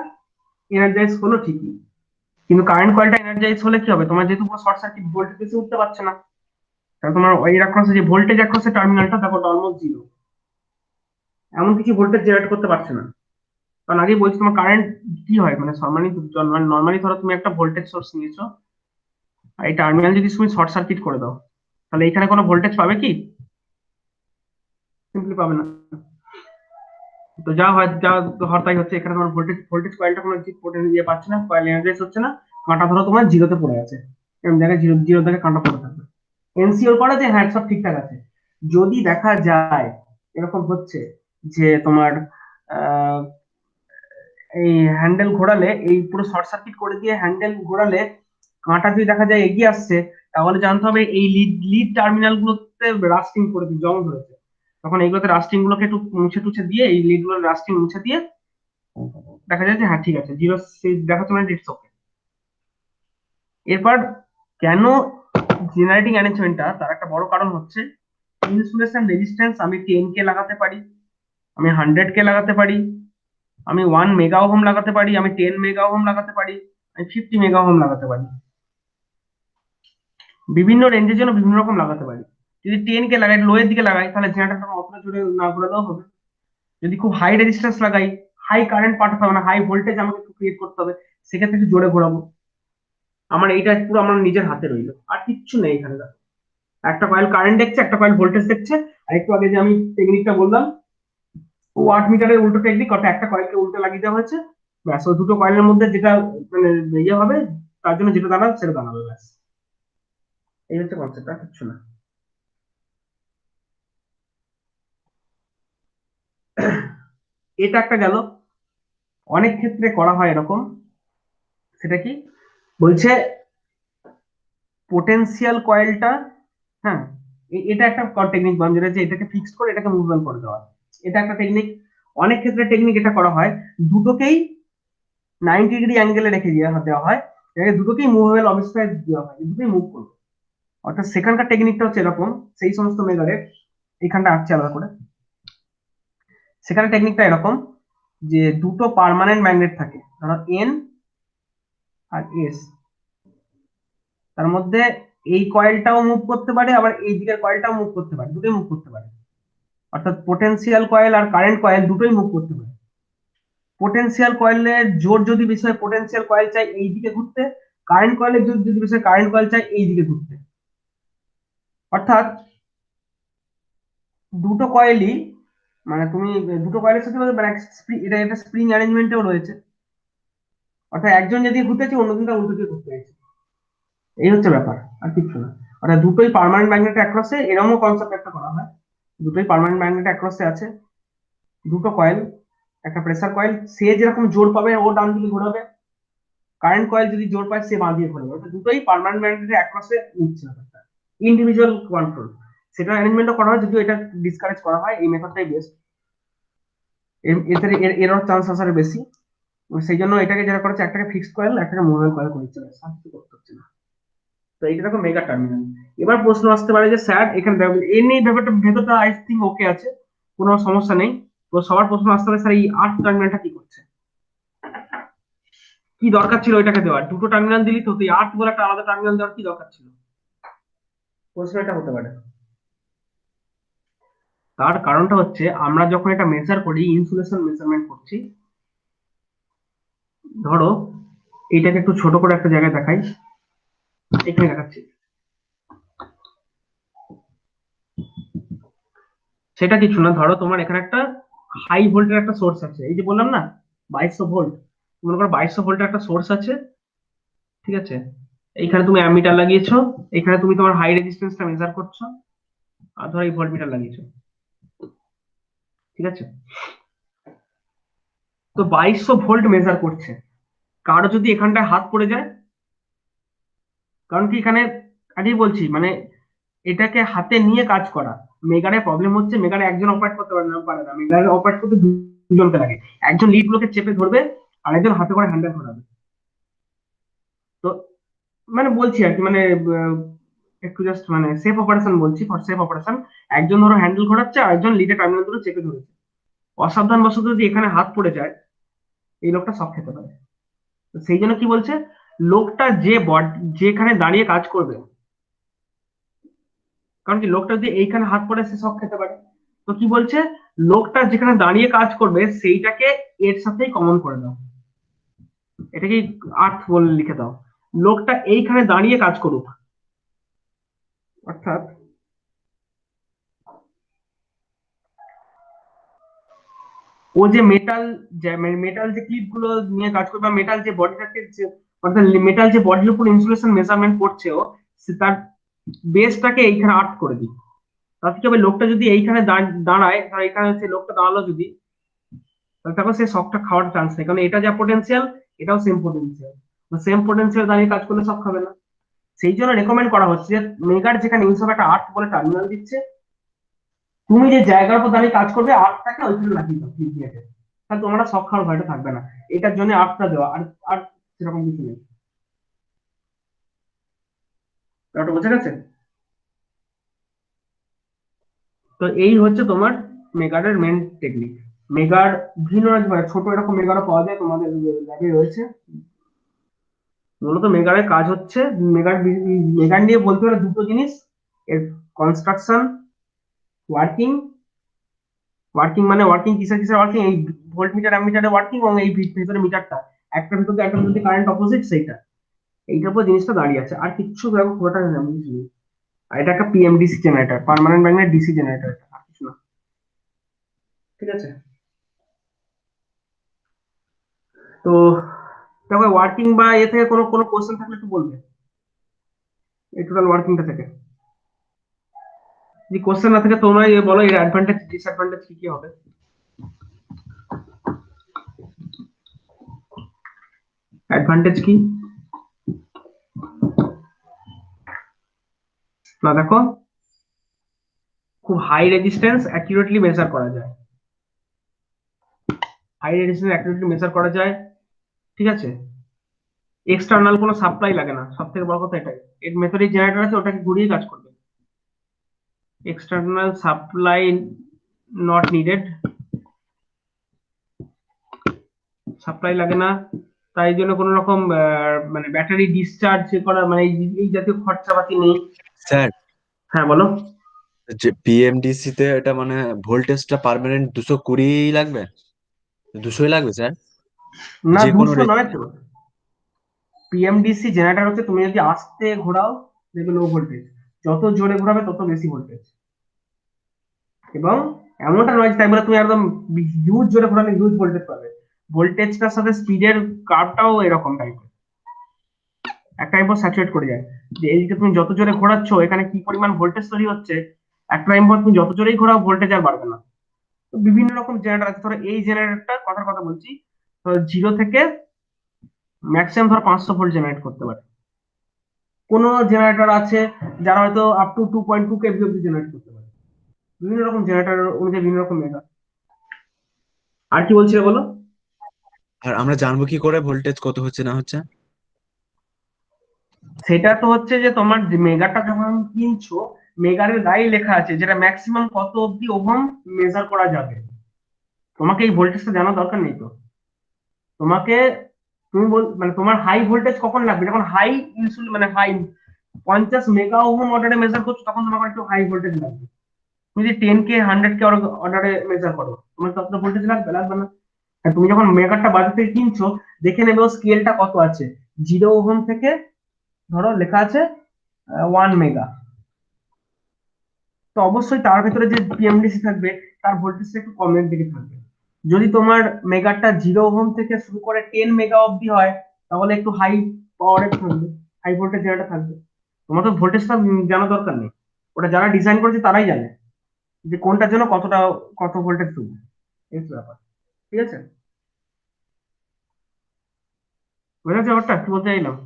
এনার্জাইজ হলো ঠিকই, কিন্তু কারেন্ট কয়েলটা এনার্জাইজ হলে কি হবে, তোমার যেহেতু পুরো শর্ট সার্কিট, ভোল্টেজ বেশি উঠতে পারছে না, তাহলে তোমার ওই অ্যাক্রসে যে ভোল্টেজ অ্যাক্রসের টার্মিনালটা দেখো অলমোস্ট জিরো, এমন কিছু ভোল্টেজ জেনারেট করতে পারছে না। কারণ আগেই বলছি তোমার কারেন্ট কি হয়, মানে নর্মালি ধরো তুমি একটা ভোল্টেজ সোর্স নিয়েছো, আর এই টার্মিনাল যদি তুমি শর্ট সার্কিট করে দাও, তাহলে এখানে কোনো ভোল্টেজ পাবে কি? সিম্পলি পাবে না। তো যা হয়, যা হওয়ার তাই হচ্ছে, এখানে তোমার ভোল্টেজ কয়েলটা কোনো ইয়ে পাচ্ছে না, কয়েল এনার্জাইজ হচ্ছে না, কাঁটা ধরো তোমার জিরোতে পড়ে আছে, এরকম জায়গায় জিরো জিরো থেকে কাঁটা পড়ে থাকবে। এনসিওর করা যে হ্যাঁ সব ঠিকঠাক আছে। যদি দেখা যায় এরকম হচ্ছে যে তোমার আহ এই হ্যান্ডেল ঘোরালে, এই পুরো শর্ট সার্কিট করে দিয়ে হ্যান্ডেল ঘোরালে কাঁটা যদি দেখা যায় এগিয়ে আসছে, তাহলে জানতে হবে এই লিড লিড টার্মিনাল গুলোতে রাস্টিং করেছে, জং ধরেছে। তখন এইগুলোতে রাস্টিং গুলোকে একটু মুছে টুছে দিয়ে, এই লিড গুলোর রাস্টিং মুছে দিয়ে দেখা যায় যে হ্যাঁ ঠিক আছে, জিরো দেখাচ্ছে, মানে ইটস ওকে। এরপর কেন জেনারেটিং অ্যারেঞ্জমেন্টটা, তার একটা বড় কারণ হচ্ছে ইনসুলেশন রেজিস্ট্যান্স আমি 10K লাগাতে পারি, আমি 100K লাগাতে পারি, আমি 1 মেগা ওহম লাগাতে পারি, আমি 10 মেগা ওহম লাগাতে পারি, আমি 50 মেগা ওহম লাগাতে পারি। বিভিন্ন রেঞ্জের জন্য বিভিন্ন রকম লাগাতে পারি। যদি 10K লাগাই, লো এর দিকে লাগাই, তাহলে জেনারেটরটা অতটা জোরে না ঘোরালেও হবে। যদি খুব হাই রেজিস্ট্যান্স লাগাই, হাই কারেন্ট পাঠাতে হবে না, হাই ভোল্টেজ আমাকে ক্রিয়েট করতে হবে, সেক্ষেত্রে একটু জোরে ঘোরাবো। আমার এইটা পুরো আমার নিজের হাতে রইলো, আর কিচ্ছু নেই এখানে। একটা কয়েল কারেন্ট দেখছে, একটা কয়েল ভোল্টেজ দেখছে, আর একটু আগে যে আমি টেকনিকটা বললাম ওয়াট মিটারের উল্টো টেকনিক, অর্থাৎ একটা কয়েলকে উল্টো লাগিয়ে দেওয়া হয়েছে, ব্যাস ওই দুটো কয়েলের মধ্যে যেটা মানে ইয়ে হবে, তার জন্য যেটা দাঁড়াবে সেটা দাঁড়াবে, ব্যাস। এই হচ্ছে কনসেপ্ট, আর কিচ্ছু না। এটা একটা গেল। অনেক ক্ষেত্রে করা হয় এরকম, সেটা কি বলছে, পোটেনশিয়াল কয়েলটা, হ্যাঁ এটা একটা টেকনিক বললাম, যেটা যে এটাকে ফিক্সড করে এটাকে মুভমেন্ট করে দেওয়া, এটা একটা টেকনিক। অনেক ক্ষেত্রে টেকনিক এটা করা হয়, দুটোকেই 90 ডিগ্রি অ্যাঙ্গেলে রেখে দেওয়া হয়, এটাকে দুটোকেই মুভেবল অবস্থায় দেওয়া হয়, দুটোই মুভ করবে। অর্থাৎ সেখানকার টেকনিকটা হচ্ছে এরকম, সেই সমস্ত মেগারে এখানটা আসছে আলাদা করে। সেখানে টেকনিকটা এরকম যে দুটো পার্মানেন্ট ম্যাগনেট থাকে, ধরো এন আর এস, তার মধ্যে এই কয়েলটাও মুভ করতে পারে, আবার এই দিকের কয়েলটাও মুভ করতে পারে, দুটোই মুভ করতে পারে। অর্থাৎ পোটেনশিয়াল কয়েল আর কারেন্ট কয়েল দুটোই মুভ করতে পারে। পোটেনশিয়াল কয়েলের জোর যদি বেশি হয়, পোটেনশিয়াল কয়েল চাই এই দিকে ঘুরতে, কারেন্ট কয়েলের জোর যদি বেশি হয়, কারেন্ট কয়েল চাই এই দিকে ঘুরতে। অর্থাৎ দুটো কয়েলই, মানে তুমি দুটো কয়েলের সাথে মানে এটা একটা স্প্রিং অ্যারেঞ্জমেন্টেও রয়েছে, অর্থাৎ একজন যদি ঘুরতে চাই, অন্যজনটা উল্টো দিকে ঘুরতে চাইছে, এই হচ্ছে ব্যাপার, আর কিছু না। অর্থাৎ দুটোই পার্মানেন্ট ম্যাগনেট অ্যাক্রসে, এরকমও কনসেপ্ট একটা করা হয়, দুটোই পার্মানেন্ট ম্যাগনেট অ্যাক্রসে আছে, দুটো কয়েল, একটা প্রেসার কয়েল, সে যেরকম জোর পাবে ও ডান দিকে ঘোরাবে, কারেন্ট কয়েল যদি জোর পায় সে বাঁ দিয়ে ঘোরাবে, অর্থাৎ দুটোই পার্মানেন্ট ম্যাগনেটের অ্যাক্রসে নিচ্ছে ব্যাপারটা, ইন্ডিভিজুয়াল কন্ট্রোল। সেটা অ্যারেঞ্জমেন্টও করা হয়, যদিও এটা ডিসকারেজ করা হয়, এই মেথডটাই বেস্ট। এতে এরর চান্স আসার বেশি, সেই জন্য এটাকে যারা করেছে একটাকে ফিক্সড কয়েল একটাকে মুভমেন্ট কয়েল করে দিচ্ছে, আর কিছু করতে হচ্ছে না। তো এইটা দেখো মেগা টার্মিনাল। এবার প্রশ্ন আসতে পারে যে স্যার এখানে এই ব্যাপারটা ভেতরটা আই থিঙ্ক ওকে আছে, কোনো সমস্যা নেই। তো সবার প্রশ্ন আসতে পারে স্যার এই আর্ট টার্মিনালটা কি করছে, কি দরকার ছিল ওইটাকে দেওয়ার, দুটো টার্মিনাল দিলি তো, তুই আর্ট বলে একটা আলাদা টার্মিনাল দেওয়ার কি দরকার ছিল, প্রশ্ন এটা হতে পারে। তার কারণটা হচ্ছে আমরা যখন এটা মেজার করি, ইনসুলেশন মেজারমেন্ট করছি, ধরো এইটাকে একটু ছোট করে একটা জায়গায় দেখাই, এখানে দেখাচ্ছি। সেটা কিছু না, ধরো তোমার এখানে একটা হাই ভোল্টের একটা সোর্স আছে, এই যে বললাম না 2200 ভোল্ট, মনে করো 2200 ভোল্টের একটা সোর্স আছে, ঠিক আছে। এইখানে তুমি অ্যামিটার লাগিয়েছো, এখানে তুমি তোমার হাই রেজিস্ট্যান্সটা মেজার করছো, আর ধরো এই ভোল্টমিটার লাগিয়েছো, ঠিক আছে। তো 2200 ভোল্ট মেজার করছে, কারো যদি এখানটায় হাত পড়ে যায়, কারণ কি এখানে আগেই বলছি মানে এটাকে হাতে নিয়ে কাজ করা। মেগারে প্রবলেম হচ্ছে, মেগারে একজন অপারেট করতে পারে না, মেগারে অপারেট করতে দুজনকে লাগে, একজন লিড গুলোকে চেপে ধরবে আর একজন হাতে করে হ্যান্ডেল ঘোরাবে। তো মানে বলছি আর কি, মানে একটু জাস্ট মানে সেফ অপারেশন বলছি, ফর সেফ অপারেশন, একজন ধরো হ্যান্ডেল ঘোরাচ্ছে আর একজন লিডে টার্মিনাল ধরে চেপে ধরেছে, অসাবধান বশত যদি এখানে হাত পড়ে যায়, এই লোকটা সব খেতে পারে। তো সেই জন্য কি বলছে, লোকটা যেখানে দাঁড়িয়ে কাজ করবে, কারণ কি লোকটা যদি এইখানে হাত পড়ে সে সব খেতে পারে, তো কি বলছে, লোকটা যেখানে দাঁড়িয়ে কাজ করবে সেইটাকে এর সাথেই কমন করে দাও, এটাকে আর্থ বলে লিখে দাও, লোকটা এইখানে দাঁড়িয়ে কাজ করুক, অর্থাৎ ও যে মেটাল যে ক্লিপ গুলো নিয়ে কাজ করবে, বা মেটাল যে বডিটাকে অর্থাৎ মেটাল যে বডির উপর ইনসুলেশন মেজারমেন্ট করছে ও, তার বেসটাকে এইখানে আর্ট করে দিই। তাতে কি হবে, লোকটা যদি এইখানে দাঁড়ায়, ধর এখানে হচ্ছে লোকটা দাঁড়ালো যদি, তাহলে তখন সে শকটা খাওয়ার চান্স নেই, কারণ এটা যা পোটেনশিয়াল এটাও সেম পোটেনশিয়াল, সেম পোটেনশিয়াল দাঁড়িয়ে কাজ করলে শক খাবে না। সেই জন্য রেকমেন্ড করা হচ্ছে যে মেগার যেখানে ইনসব একটা আর্ট বলে টার্মিনাল দিচ্ছে, তুমি যে জায়গার উপর দাঁড়িয়ে কাজ করবে আর্টটাকে ওইখানে লাগিয়ে দাও ক্লিপ দিয়ে, তাহলে তোমরা শক খাওয়ার ভয়টা থাকবে না। এটার জন্য আর্টটা দেওয়া, আর আর সেরকম কিছু নেই। ব্যাপারটা বোঝা গেছে? তো এই হচ্ছে তোমার মেগারের মেন টেকনিক। মেগার ভিন্ন মানে ছোট এরকম মেগারও পাওয়া যায়, তোমাদের ল্যাবে রয়েছে। মূলত মেগারের কাজ হচ্ছে, মেগার নিয়ে বলতে গেলে দুটো জিনিস, এর কনস্ট্রাকশন, ওয়ার্কিং। ওয়ার্কিং মানে ওয়ার্কিং কিসের কিসের ওয়ার্কিং, এই ভোল্ট মিটার অ্যামিটারে ওয়ার্কিং, এবং এই ভিতরে মিটারটা একটার ভিতরে একটা যদি কারেন্ট অপোজিট সেইটা, এইটার উপর জিনিসটা দাঁড়িয়ে আছে, আর কিচ্ছু দেখো খোটা নেই বুঝলি। আর এটা একটা PMDC generator, permanent magnet DC generator, আর কিছু না, ঠিক আছে। তো দেখো ওয়ার্কিং বা এ থেকে কোনো কোনো কোশ্চেন থাকলে একটু বলবে, এই টোটাল ওয়ার্কিংটা থেকে যদি কোশ্চেন না থাকে তোমরা বলো এর অ্যাডভান্টেজ ডিসঅ্যাডভান্টেজ কি কি হবে। অ্যাডভান্টেজ কি না, দেখো খুব হাই রেজিস্ট্যান্স অ্যাকিউরেটলি মেজার করা যায়, হাই রেজিস্ট্যান্স অ্যাকিউরেটলি মেজার করা যায়, ঠিক আছে। এক্সটার্নাল কোনো সাপ্লাই লাগে না, সব থেকে বড় কথা এটাই, এর মেথডে জেনারেটর আছে ওটাকে ঘুরিয়ে কাজ করবে, external supply not needed, supply লাগে না, তাই জন্য কোনো রকম মানে ব্যাটারি ডিসচার্জ করা মানে এই জাতীয় খরচাপাতি নেই। স্যার, হ্যাঁ বলো। যে পিএমডিসি তে এটা মানে ভোল্টেজটা পার্মানেন্ট 220 লাগবে, 200 লাগবে স্যার, না যে কোনো 200 নয় তো, পিএমডিসি জেনারেটর হচ্ছে তুমি যদি আস্তে ঘোরাও দেখবে লো ভোল্টেজ, যত জোরে ঘোরাবে তত বেশি ভোল্টেজ, এবং এমনটা নয় যে তাই বলে তুমি একদম হিউজ জোরে ঘোরালে হিউজ ভোল্টেজ পাবে, ভোল্টেজটার সাথে স্পিডের কার্ভটাও এরকম টাইপের, একটা টাইম পর স্যাচুরেট করে যায়, যে এইদিকে তুমি যত জোরে ঘোরাচ্ছ এখানে কি পরিমাণ ভোল্টেজ তৈরি হচ্ছে, একটা টাইম পর তুমি যত জোরেই ঘোরাও ভোল্টেজ আর বাড়বে না। তো বিভিন্ন রকম জেনারেটর আছে, ধরো এই জেনারেটরটা কথার কথা বলছি, তো 0 থেকে ম্যাক্সিমাম ধর 500 ভোল্ট জেনারেট করতে পারে। কোন জেনারেটর আছে যারা হয়তো আপ টু 2.2 কেভি অব্দি জেনারেট করতে পারে। বিভিন্ন রকম জেনারেটর অনুযায়ী বিভিন্ন রকম মেগার। আর কি বলছিলে বলো? আর আমরা জানবো কি করে ভোল্টেজ কত হচ্ছে না হচ্ছে? সেটা তো হচ্ছে যে তোমার যে মেগাটা যখন কিনছো, মেগারের গায়ে লেখা আছে যেটা ম্যাক্সিমাম কত অব্দি ওহম মেজার করা যাবে। তোমাকে এই ভোল্টেজটা জানার দরকার নেই তো। তোমাকে, মানে তোমার হাই ভোল্টেজ কখন লাগবে, যখন হাই ইনসুলিন মানে হাই 50 মেগা ওহম অর্ডারে মেজার করছো, তখন তোমার একটু হাই ভোল্টেজ লাগবে। তুমি যদি 10K 100K অর্ডারে মেজার করো, তোমার ততটা ভোল্টেজ লাগবে লাগবে না। আর তুমি যখন মেগারটা বাজার থেকে কিনছো, দেখে নেবে ও স্কেলটা কত আছে। 0 ওহম থেকে ধরো লেখা আছে 1 মেগা, তো অবশ্যই তার ভিতরে যে পিএমডিসি থাকবে তার ভোল্টেজটা একটু কমের দিকে থাকবে। যদি তোমার মেগারটা 0 ওহম থেকে শুরু করে 10 মেগা অব্দি হয়, তাহলে একটু হাই পাওয়ারের থাকবে, হাই ভোল্টেজ যেটা থাকবে। তোমার তো ভোল্টেজটা জানা দরকার নেই, ওটা যারা ডিজাইন করেছে তারাই জানে যে কোনটার জন্য কতটা কত ভোল্টেজ দেবো, এই তো ব্যাপার। ঠিক আছে, বুঝেছো ব্যাপারটা কি বলতে চাইলাম?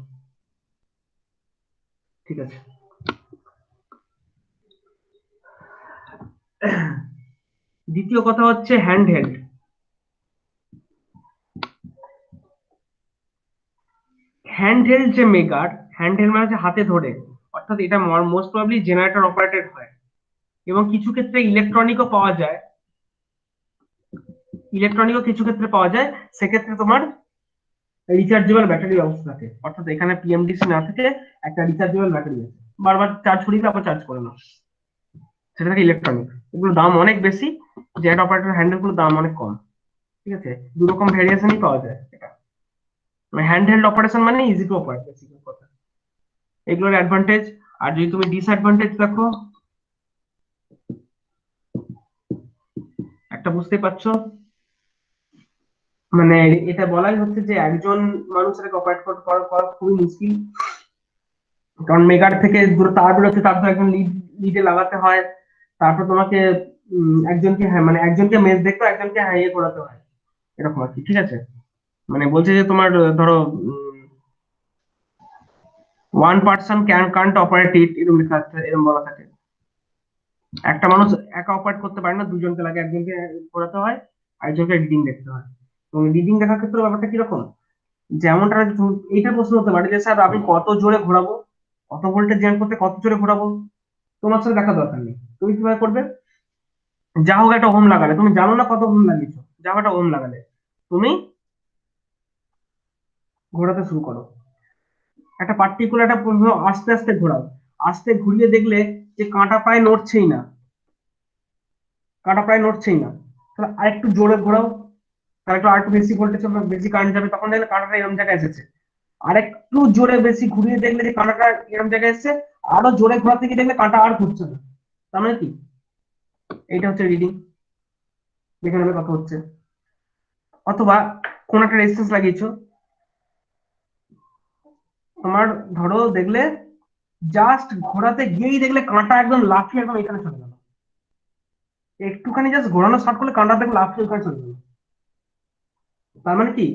ঠিক আছে। দ্বিতীয় কথা হচ্ছে হ্যান্ড হেল্ড। হ্যান্ড হেল্ড যে মেগার, হ্যান্ড হেল্ড মানে হচ্ছে হাতে ধরে, অর্থাৎ এটা মোস্ট প্রবাবলি জেনারেটর অপারেটেড হয়, এবং কিছু ক্ষেত্রে ইলেকট্রনিকও পাওয়া যায়। ইলেকট্রনিকও কিছু ক্ষেত্রে পাওয়া যায়, সেক্ষেত্রে তোমার রিচার্জেবল ব্যাটারি ব্যবস্থা থাকে, অর্থাৎ এখানে পিএমডিসি না থেকে একটা রিচার্জেবল ব্যাটারি আছে, বারবার চার্জ করিয়ে আবার চার্জ করে না, সেটা থাকে ইলেকট্রনিক। এগুলোর দাম অনেক বেশি, জেট অপারেটর হ্যান্ডেল গুলোর দাম অনেক কম। ঠিক আছে, দু রকম ভ্যারিয়েশনই পাওয়া যায় এটা। মানে হ্যান্ড হেল্ড অপারেশন মানে ইজি টু অপারেট, বেসিক কথা, এগুলোর অ্যাডভান্টেজ। আর যদি তুমি ডিসঅ্যাডভান্টেজ দেখো, একটা বুঝতেই পারছো, মানে এটা বলাই হচ্ছে যে একজন মানুষ এটাকে অপারেট করা করা খুবই মুশকিল। কারণ মেগার থেকে দূরে তার বেরোচ্ছে, তার তো একজন লিডে লাগাতে হয়। তারপর তোমাকে একজনকে, হ্যাঁ মানে একজনকে মেজ দেখতে হয়, একজনকে হ্যাঁ ইয়ে করাতে হয়, এরকম আর কি। ঠিক আছে, মানে বলছে যে তোমার ধরো 1 পার্সন কান্ট অপারেট ইট, এরকম লেখা আছে, এরকম বলা থাকে। একটা মানুষ একা অপারেট করতে পারে না, দুজনকে লাগে, একজনকে করাতে হয়, আরেকজনকে রিডিং দেখতে হয়। এবং রিডিং দেখার ক্ষেত্রে ব্যাপারটা কিরকম, যেমনটা এইটা প্রশ্ন হতে পারে যে স্যার আমি কত জোরে ঘোরাবো, কত ভোল্টেজ জেনারেট করতে কত জোরে ঘোরাবো, তোমার সাথে দেখা দরকার নেই। তুমি কিভাবে করবে, যা হোক একটা ওহম লাগালে, তুমি জানো না কত ওহম লাগিয়েছো, যা হোক একটা ওহম লাগালে, তুমি ঘোরাতে শুরু করো। একটা পার্টিকুলার একটা আস্তে আস্তে ঘোরাও, আস্তে ঘুরিয়ে দেখলে যে কাঁটা প্রায় নড়ছেই না, কাঁটা প্রায় নড়ছেই না, তাহলে আরেকটু জোরে ঘোরাও, তাহলে একটু আরেকটু বেশি ভোল্টেজ, বেশি কারেন্ট যাবে, তখন দেখলে কাঁটাটা এরকম জায়গায় এসেছে। আর একটু জোরে বেশি ঘুরিয়ে দেখলে যে কাঁটাটা এরকম জায়গায় এসেছে, আরো জোরে ঘোরাতে গিয়ে দেখলে কাঁটা আর ঘুরছে না। তার মানে কি, এইটা হচ্ছে রিডিং, দেখে নেবে কত হচ্ছে। অথবা কোন একটা রেজিস্ট্যান্স লাগিয়েছো, তোমার ধরো দেখলে জাস্ট ঘোরাতে গিয়েই দেখলে কাঁটা একদম লাফিয়ে একদম এখানে চলে গেল, একটুখানি জাস্ট ঘোরানো স্টার্ট করলে কাঁটা দেখলে লাফিয়ে এখানে চলে গেল। তার মানে কি,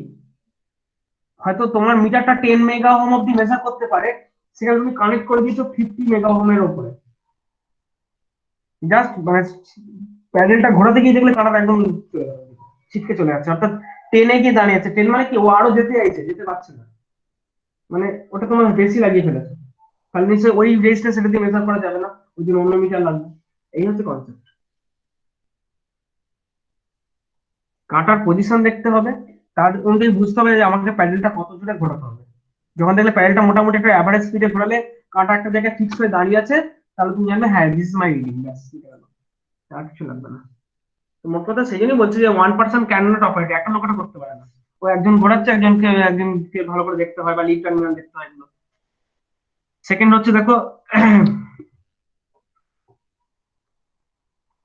হয়তো তোমার মিটারটা 10 মেগা ওহম অব্দি মেজার করতে পারে, সেখানে তুমি কানেক্ট করে দিয়েছো 50 মেগা ওহমের উপরে, জাস্ট মানে প্যাডেলটা ঘোরাতে গিয়ে দেখলে কাঁটাটা একদম চলে গেল, ছিটকে চলে যাচ্ছে, অর্থাৎ 10-এ গিয়ে দাঁড়িয়ে আছে। 10 মানে কি, ও আরো যেতে চাইছে, যেতে পারছে না, মানে ওটা তোমার বেশি লাগিয়ে ফেলেছে। তাহলে নিশ্চয়ই ওই রেজিস্ট্যান্স সেটা দিয়ে মেজার করা যাবে না, ওই জন্য অন্য মিটার লাগবে। এই হচ্ছে কনসেপ্ট। কাঁটার পজিশন দেখতে হবে, তার অনুযায়ী বুঝতে হবে যে আমাকে প্যাডেলটা কত জোরে ঘোরাতে হবে। যখন দেখলে প্যাডেলটা মোটামুটি একটা অ্যাভারেজ স্পিডে ঘোরালে কাঁটা একটা জায়গায় ফিক্স হয়ে দাঁড়িয়ে আছে, তাহলে তুমি জানবে হ্যাঁ দিস ইজ মাই রিডিং, ব্যাস মিটে গেল, আর কিছু লাগবে না। তো মোট কথা সেই জন্যই বলছি যে 1 পার্সন ক্যান নট অপারেট, একটা লোক এটা করতে পারে না। ও একজন ঘোরাচ্ছে, একজনকে ভালো করে দেখতে হয় বা লিড টার্মিনাল দেখতে হয় এগুলো। সেকেন্ড হচ্ছে দেখো,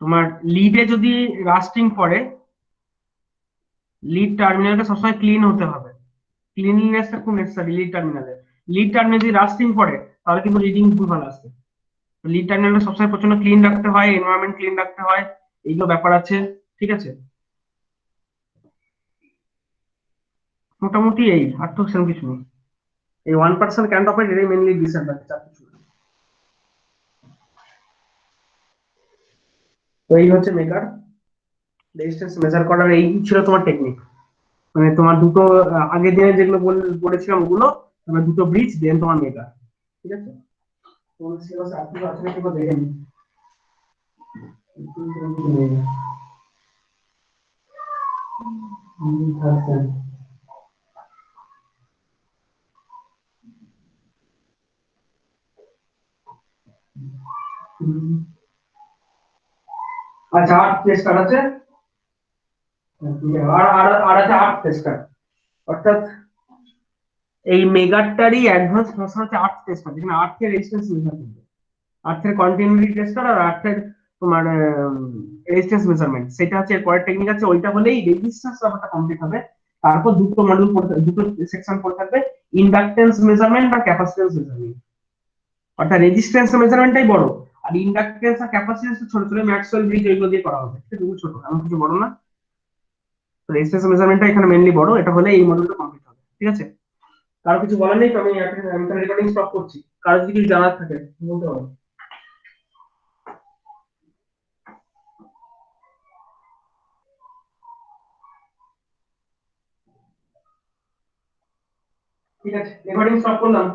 তোমার লিডে যদি রাস্টিং পড়ে, লিড টার্মিনালটা সবসময় ক্লিন হতে হবে, ক্লিনলিনেসটা খুব নেসেসারি লিড টার্মিনালে। লিড টার্মিনাল যদি রাস্টিং পড়ে, তাহলে কিন্তু রিডিং খুব ভালো আসবে। লিড টার্মিনালটা সবসময় প্রচন্ড ক্লিন রাখতে হয়, এনভায়রনমেন্ট ক্লিন রাখতে হয়, এইগুলো ব্যাপার আছে। ঠিক আছে, মোটামুটি এই, আর তো সেরকম কিছু নেই। এই 1 পার্সন ক্যান অপারেট, এটাই মেনলি ডিসঅ্যাডভান্টেজ, আর কিছু না। তো এই হচ্ছে মেকার রেজিস্ট্যান্স মেজার করার, এই ছিল তোমার টেকনিক। মানে তোমার দুটো আগের দিনে যেগুলো বলেছিলাম ওগুলো, তোমার দুটো ব্রিজ দেন তোমার মেকার। ঠিক আছে, তোমার সিলেবাসে আর কিছু আছে নাকি বা দেখে নিই। আচ্ছা, আট টেস্টার আছে, আর আর আর আছে আট টেস্টার। অর্থাৎ এই মেগারটারই অ্যাডভান্স ভার্সন হচ্ছে আট টেস্টার, যেখানে আটের রেজিস্ট্যান্স মেজার করবে, আটের কন্টিনিউটি টেস্টার আর আটের তোমার রেজিস্ট্যান্স মেজারমেন্ট, সেটা হচ্ছে এর পরের টেকনিক আছে। ওইটা হলেই রেজিস্ট্যান্স ব্যাপারটা কমপ্লিট হবে। তারপর দুটো মডিউল পড়ে, দুটো সেকশন পড়ে থাকবে, ইন্ডাকটেন্স মেজারমেন্ট বা ক্যাপাসিট্যান্স মেজারমেন্ট। অর্থাৎ রেজিস্ট্যান্স মেজারমেন্টটাই বড়, আর ইন্ডাকটেন্স আর ক্যাপাসিট্যান্স ছোট ছোট, ম্যাক্সওয়েল ব্রিজ ওইগুলো দিয়ে করা হবে, ঠিক আছে, ছোট, এমন কিছু বড় না। তো রেজিস্ট্যান্স মেজারমেন্টটা এখানে মেইনলি বড়, এটা হলে এই মডিউলটা কমপ্লিট হবে। ঠিক আছে, কারো কিছু বলার নেই তো আমি রেকর্ডিং স্টপ করছি। কারো যদি কিছু জানার থাকে বলতে পারো। ঠিক আছে, রেকর্ডিং স্টপ করলাম।